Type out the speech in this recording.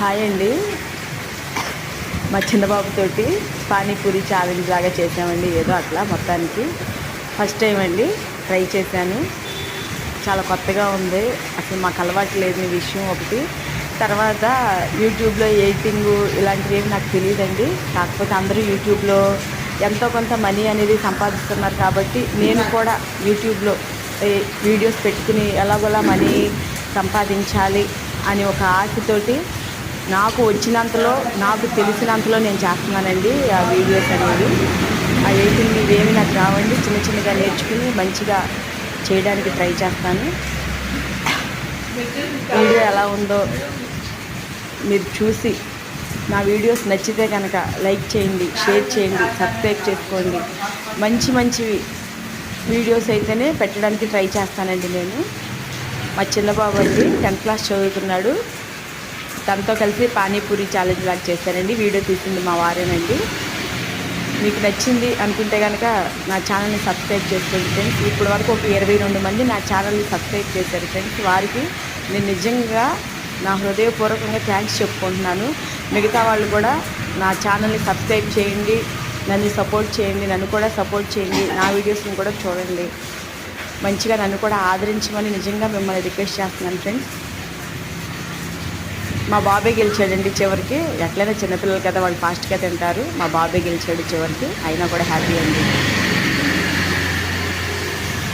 Hi అండి. మా చిన్నబాబుతోటి panipuri challenge లాగా చేసామండి. ఏదో అట్లా మొత్తానికి ఫస్ట్ టైం అండి ట్రై చేశాను. చాలా కొత్తగా ఉంది. అసలు మాకు అలవాటు లేని విషయం ఒకటి. తర్వాత యూట్యూబ్లో ఎడిటింగ్ ఇలాంటివి ఏమి నాకు తెలియదండి. కాకపోతే అందరూ యూట్యూబ్లో ఎంతో కొంత మనీ అనేది సంపాదిస్తున్నారు కాబట్టి నేను కూడా యూట్యూబ్లో వీడియోస్ పెట్టుకుని ఎలాగోలా మనీ సంపాదించాలి అని ఒక ఆశతోటి నాకు వచ్చినంతలో నాకు తెలిసినంతలో నేను చేస్తున్నానండి. ఆ వీడియోస్ అనేవి ఆ ఎడిటింగ్ ఇవేమి నాకు రావండి. చిన్న చిన్నగా నేర్చుకుని మంచిగా చేయడానికి ట్రై చేస్తాను. వీడియో ఎలా ఉందో మీరు చూసి నా వీడియోస్ నచ్చితే కనుక లైక్ చేయండి, షేర్ చేయండి, సబ్స్క్రైబ్ చేసుకోండి. మంచి మంచివి వీడియోస్ అయితేనే పెట్టడానికి ట్రై చేస్తానండి. నేను మా చిన్నబాబు అండి 10th క్లాస్ చదువుతున్నాడు. తనతో కలిసి పానీపూరి ఛాలెంజ్ లాగా చేశానండి. వీడియో తీసింది మా వారేనండి. మీకు నచ్చింది అనుకుంటే కనుక నా ఛానల్ని సబ్స్క్రైబ్ చేసుకోండి ఫ్రెండ్స్. ఇప్పటి వరకు ఒక 22 మంది నా ఛానల్ని సబ్స్క్రైబ్ చేశారు ఫ్రెండ్స్. వారికి నేను నిజంగా నా హృదయపూర్వకంగా థ్యాంక్స్ చెప్పుకుంటున్నాను. మిగతా వాళ్ళు కూడా నా ఛానల్ని సబ్స్క్రైబ్ చేయండి, నన్ను సపోర్ట్ చేయండి, నన్ను కూడా సపోర్ట్ చేయండి, నా వీడియోస్ని కూడా చూడండి. మంచిగా నన్ను కూడా ఆదరించమని నిజంగా మిమ్మల్ని రిక్వెస్ట్ చేస్తున్నాను ఫ్రెండ్స్. మా బాబే గెలిచాడండి చివరికి. ఎట్లయినా చిన్నపిల్లలు కదా, వాళ్ళు ఫాస్ట్గా తింటారు. మా బాబే గెలిచాడు చివరికి. అయినా కూడా హ్యాపీ అండి.